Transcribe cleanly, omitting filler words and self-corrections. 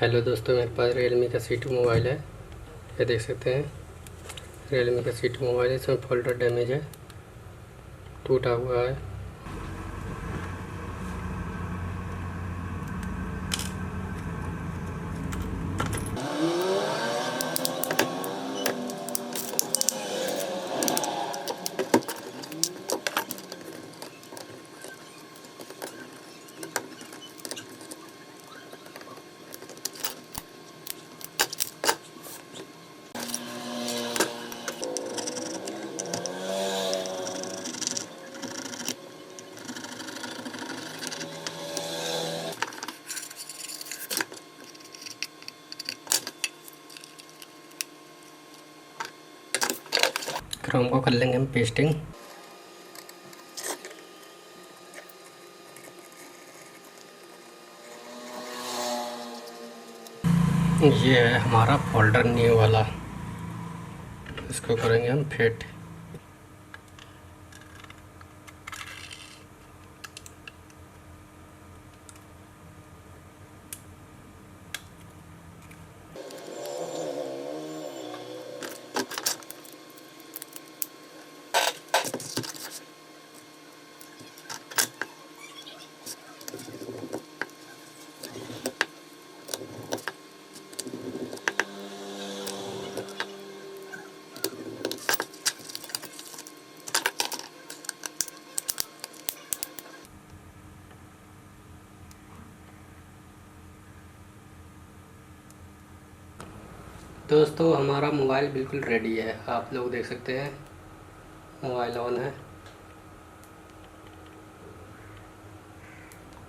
Hello दोस्तों, मेरे पास Realme का C2 मोबाइल है। ये देख सकते हैं, Realme का C2 मोबाइल है। इसमें फोल्डर डैमेज है, टूटा हुआ है। क्रोम को कर लेंगे हम पेस्टिंग। ये है हमारा फोल्डर न्यू वाला, इसको करेंगे हम फिट। दोस्तों, हमारा मोबाइल बिल्कुल रेडी है। आप लोग देख सकते हैं, मोबाइल ऑन है।